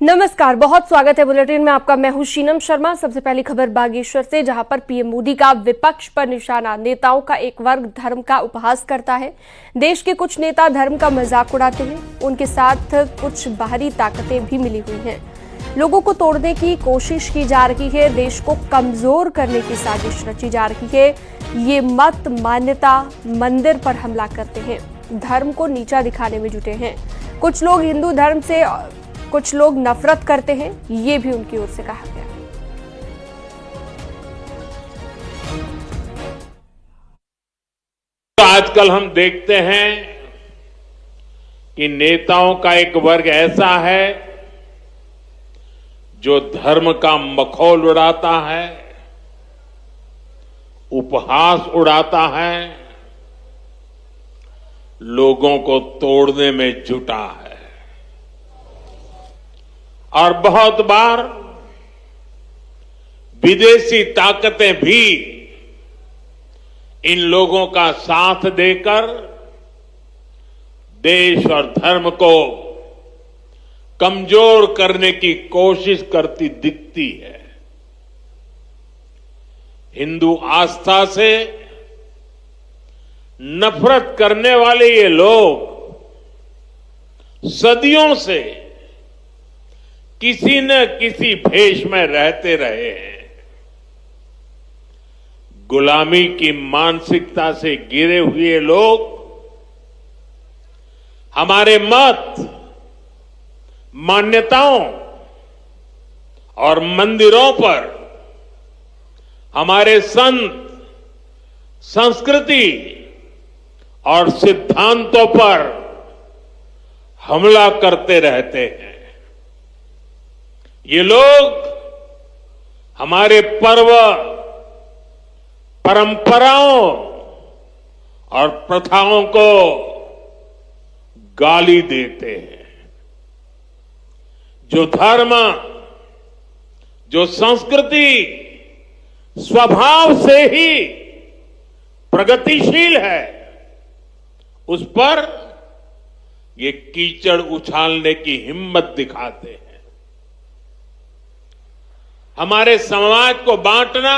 नमस्कार, बहुत स्वागत है बुलेटिन में आपका। मैं हूं शीनम शर्मा। सबसे पहली खबर बागेश्वर से, जहां पर पीएम मोदी का विपक्ष पर निशाना। नेताओं का एक वर्ग धर्म का उपहास करता है। देश के कुछ नेता धर्म का मजाक उड़ाते हैं। उनके साथ कुछ बाहरी ताकतें भी मिली हुई हैं। लोगों को तोड़ने की कोशिश की जा रही है। देश को कमजोर करने की साजिश रची जा रही है। ये मत मान्यता मंदिर पर हमला करते हैं। धर्म को नीचा दिखाने में जुटे हैं। कुछ लोग हिंदू धर्म से कुछ लोग नफरत करते हैं, ये भी उनकी ओर से कहा गया। तो आजकल हम देखते हैं कि नेताओं का एक वर्ग ऐसा है जो धर्म का मखौल उड़ाता है, उपहास उड़ाता है, लोगों को तोड़ने में जुटा है। और बहुत बार विदेशी ताकतें भी इन लोगों का साथ देकर देश और धर्म को कमजोर करने की कोशिश करती दिखती है। हिंदू आस्था से नफरत करने वाले ये लोग सदियों से किसी न किसी भेष में रहते रहे हैं। गुलामी की मानसिकता से घिरे हुए लोग हमारे मत, मान्यताओं और मंदिरों पर, हमारे संत, संस्कृति और सिद्धांतों पर हमला करते रहते हैं। ये लोग हमारे पर्व, परंपराओं और प्रथाओं को गाली देते हैं। जो धर्म, जो संस्कृति स्वभाव से ही प्रगतिशील है, उस पर ये कीचड़ उछालने की हिम्मत दिखाते हैं। हमारे समाज को बांटना,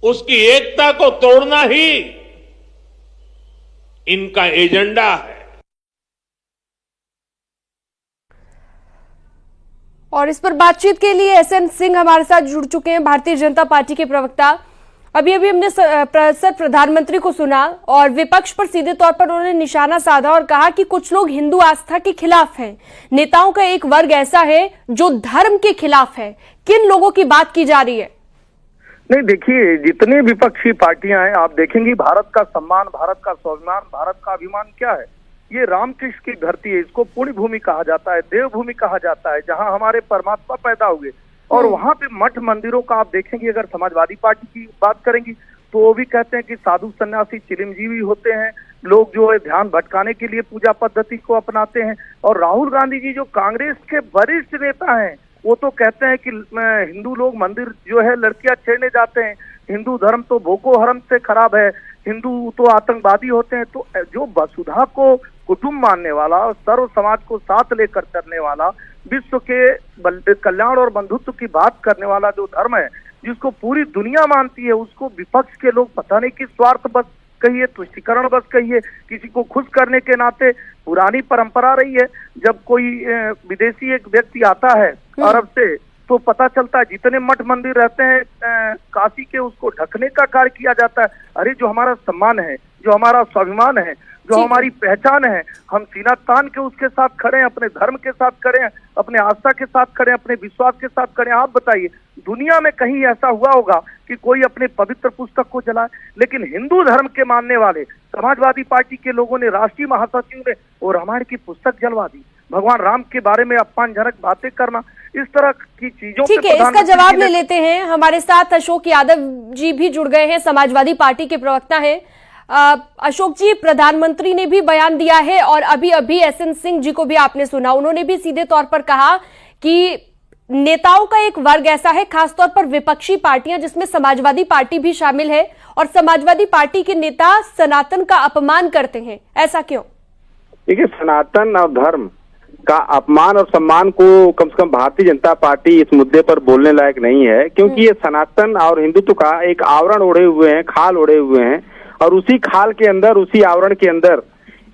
उसकी एकता को तोड़ना ही इनका एजेंडा है। और इस पर बातचीत के लिए एसएन सिंह हमारे साथ जुड़ चुके हैं, भारतीय जनता पार्टी के प्रवक्ता। अभी हमने प्रधानमंत्री को सुना और विपक्ष पर सीधे तौर पर उन्होंने निशाना साधा और कहा कि कुछ लोग हिंदू आस्था के खिलाफ हैं। नेताओं का एक वर्ग ऐसा है जो धर्म के खिलाफ है। किन लोगों की बात की जा रही है? नहीं, देखिए, जितनी विपक्षी पार्टियां हैं, आप देखेंगी भारत का सम्मान, भारत का स्वाभिमान, भारत का अभिमान क्या है? ये रामकृष्ण की धरती है। इसको पुण्य भूमि कहा जाता है, देवभूमि कहा जाता है, जहां हमारे परमात्मा पैदा हुए। और वहां पे मठ मंदिरों का आप देखेंगे, अगर समाजवादी पार्टी की बात करेंगी तो वो भी कहते हैं कि साधु सन्यासी चिरंजीवी होते हैं। लोग जो है ध्यान भटकाने के लिए पूजा पद्धति को अपनाते हैं। और राहुल गांधी जी जो कांग्रेस के वरिष्ठ नेता हैं, वो तो कहते हैं कि हिंदू लोग मंदिर जो है लड़कियां छेड़ने जाते हैं, हिंदू धर्म तो बोको हरम से खराब है, हिंदू तो आतंकवादी होते हैं। तो जो वसुधा को कुटुंब मानने वाला, सर्व समाज को साथ लेकर चलने वाला, विश्व के कल्याण और बंधुत्व की बात करने वाला जो धर्म है, जिसको पूरी दुनिया मानती है, उसको विपक्ष के लोग पता नहीं किस स्वार्थ बस कहिए, तुष्टीकरण बस कहिए, किसी को खुश करने के नाते। पुरानी परंपरा रही है, जब कोई विदेशी एक व्यक्ति आता है अरब से, तो पता चलता है जितने मठ मंदिर रहते हैं काशी के, उसको ढकने का कार्य किया जाता है। अरे, जो हमारा सम्मान है, जो हमारा स्वाभिमान है, जो हमारी पहचान है, हम सीना तान के उसके साथ खड़े हैं, अपने धर्म के साथ खड़े हैं, अपने आस्था के साथ खड़े हैं, अपने विश्वास के साथ खड़े हैं। आप बताइए, दुनिया में कहीं ऐसा हुआ होगा कि कोई अपने पवित्र पुस्तक को जलाए? लेकिन हिंदू धर्म के मानने वाले समाजवादी पार्टी के लोगों ने, राष्ट्रीय महासचिव ने वो रामायण की पुस्तक जलवा दी। भगवान राम के बारे में अपमानजनक बातें करना, इस तरह की चीजों। ठीक है, इसका जवाब ले लेते हैं। हमारे साथ अशोक यादव जी भी जुड़ गए हैं, समाजवादी पार्टी के प्रवक्ता हैं। अशोक जी, प्रधानमंत्री ने भी बयान दिया है और अभी एसएन सिंह जी को भी आपने सुना, उन्होंने भी सीधे तौर पर कहा कि नेताओं का एक वर्ग ऐसा है, खासतौर पर विपक्षी पार्टियां जिसमें समाजवादी पार्टी भी शामिल है, और समाजवादी पार्टी के नेता सनातन का अपमान करते हैं। ऐसा क्यों? देखिए, सनातन और धर्म का अपमान और सम्मान को कम से कम भारतीय जनता पार्टी इस मुद्दे पर बोलने लायक नहीं है, क्योंकि ये सनातन और हिंदुत्व का एक आवरण ओढ़े हुए हैं, खाल ओढ़े हुए हैं, और उसी खाल के अंदर, उसी आवरण के अंदर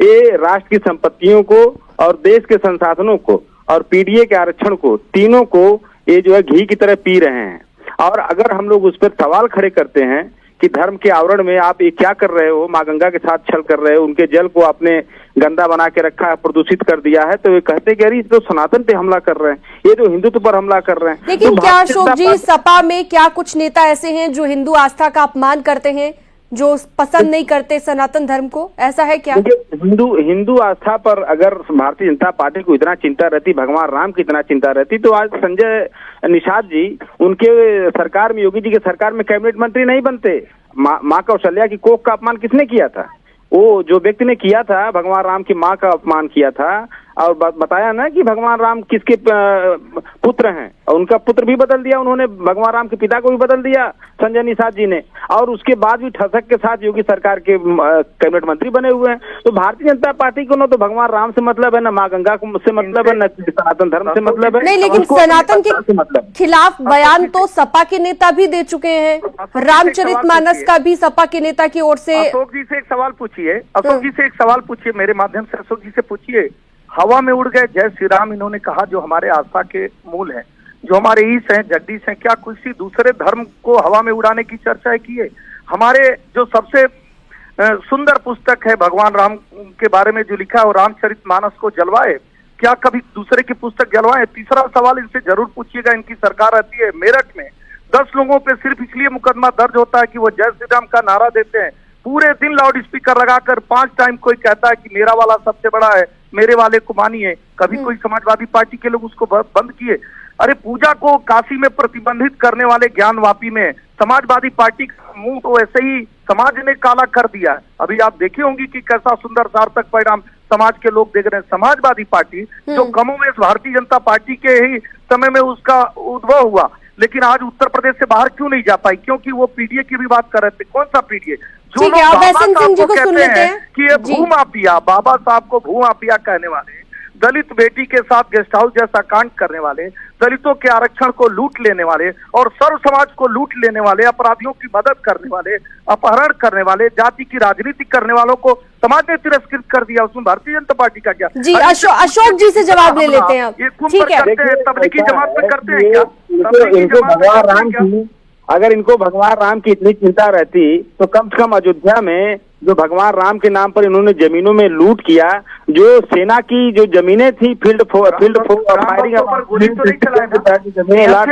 ये राष्ट्र की संपत्तियों को और देश के संसाधनों को और पीडीए के आरक्षण को, तीनों को ये जो है घी की तरह पी रहे हैं। और अगर हम लोग उस पर सवाल खड़े करते हैं कि धर्म के आवरण में आप ये क्या कर रहे हो, माँ गंगा के साथ छल कर रहे हो, उनके जल को आपने गंदा बना के रखा है, प्रदूषित कर दिया है, तो ये कहते कि अरे तो सनातन पे हमला कर रहे हैं, ये तो हिंदुत्व पर हमला कर रहे हैं। लेकिन तो क्या भारतीय अशोक जी, जनता सपा में क्या कुछ नेता ऐसे हैं जो हिंदू आस्था का अपमान करते हैं, जो पसंद नहीं करते सनातन धर्म को, ऐसा है क्या? हिंदू आस्था पर अगर भारतीय जनता पार्टी को इतना चिंता रहती, भगवान राम की इतना चिंता रहती, तो आज संजय निषाद जी उनके सरकार में, योगी जी के सरकार में कैबिनेट मंत्री नहीं बनते। माँ कौशल्या की कोख का अपमान किसने किया था? वो जो व्यक्ति ने किया था, भगवान राम की माँ का अपमान किया था, और बताया ना कि भगवान राम किसके पुत्र हैं, और उनका पुत्र भी बदल दिया उन्होंने, भगवान राम के पिता को भी बदल दिया संजय निषाद जी ने, और उसके बाद भी ठसक के साथ योगी सरकार के कैबिनेट मंत्री बने हुए हैं। तो भारतीय जनता पार्टी को ना तो भगवान राम से मतलब है, ना माँ गंगा से मतलब है, न सनातन धर्म से मतलब है। नहीं, लेकिन सनातन के खिलाफ बयान तो सपा के नेता भी दे चुके हैं, रामचरितमानस का भी सपा के नेता की ओर से। अशोक जी से एक सवाल पूछिए, अशोक जी से एक सवाल पूछिए, मेरे माध्यम से अशोक जी से पूछिए। हवा में उड़ गए जय श्री राम, इन्होंने कहा, जो हमारे आस्था के मूल हैं, जो हमारे ईश हैं, जगदीश हैं, क्या किसी दूसरे धर्म को हवा में उड़ाने की चर्चा की है? हमारे जो सबसे सुंदर पुस्तक है भगवान राम के बारे में जो लिखा है, और रामचरितमानस को जलवाए, क्या कभी दूसरे की पुस्तक जलवाए? तीसरा सवाल इनसे जरूर पूछिएगा, इनकी सरकार रहती है मेरठ में, 10 लोगों पे सिर्फ इसलिए मुकदमा दर्ज होता है कि वो जय श्री राम का नारा देते हैं, पूरे दिन लाउड स्पीकर लगाकर 5 टाइम कोई कहता है कि मेरा वाला सबसे बड़ा है, मेरे वाले को मानिए। कभी कोई समाजवादी पार्टी के लोग उसको बंद किए? अरे पूजा को काशी में प्रतिबंधित करने वाले ज्ञानवापी में समाजवादी पार्टी का मुंह तो ऐसे ही समाज ने काला कर दिया है। अभी आप देखे होंगे कि कैसा सुंदर सार्थक परिणाम समाज के लोग देख रहे हैं। समाजवादी पार्टी जो कमोवेश भारतीय जनता पार्टी के ही समय में उसका उद्भव हुआ, लेकिन आज उत्तर प्रदेश से बाहर क्यों नहीं जा पाई? क्योंकि वो पीडीए की भी बात कर रहे थे। कौन सा पीडीए? जो लोग बाबा साहब को कहते हैं कि ये भूमाफिया, बाबा साहब को भूमाफिया कहने वाले, दलित बेटी के साथ गेस्ट हाउस जैसा कांड करने वाले, दलितों के आरक्षण को लूट लेने वाले और सर्व समाज को लूट लेने वाले, अपराधियों की मदद करने वाले, अपहरण करने वाले, जाति की राजनीति करने वालों को समाज ने तिरस्कृत कर दिया। उसमें भारतीय जनता पार्टी का क्या? जी, अशोक जी से जवाब ले लेते हैं। ठीक है, तबलीगी जमात पे करते हैं क्या? इनको भगवान राम की, अगर इनको भगवान राम की इतनी चिंता रहती तो कम से कम अयोध्या में जो भगवान राम के नाम पर इन्होंने जमीनों में लूट किया, जो सेना की जो जमीनें थी, फील्ड फायरिंग पर गोली तो नहीं चलाए,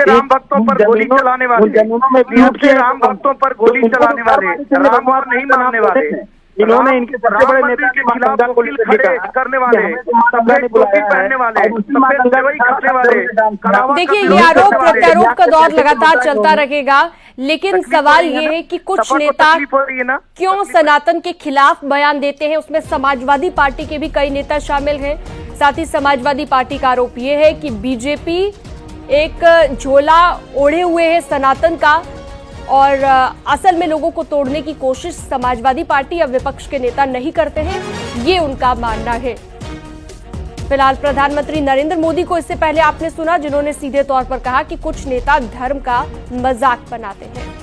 राम भक्तों पर गोली चलाने वाले, राम भक्तों पर गोली चलाने वाले, राम और नहीं मानने वाले, इन्होंने इनके सबसे बड़े नेता के खिलाफ करने वाले, टोपी पहनने वाले, खाने वाले। देखिए, ये आरोप प्रत्यारोप का दौर लगातार चलता रहेगा, लेकिन सवाल ये है कि कुछ नेता क्यों सनातन के खिलाफ बयान देते हैं। उसमें समाजवादी पार्टी के भी कई नेता शामिल हैं। साथ ही समाजवादी पार्टी का आरोप ये है कि बीजेपी एक झोला ओढ़े हुए है सनातन का, और असल में लोगों को तोड़ने की कोशिश समाजवादी पार्टी या विपक्ष के नेता नहीं करते हैं, ये उनका मानना है। फिलहाल प्रधानमंत्री नरेंद्र मोदी को इससे पहले आपने सुना, जिन्होंने सीधे तौर पर कहा कि कुछ नेता धर्म का मजाक बनाते हैं।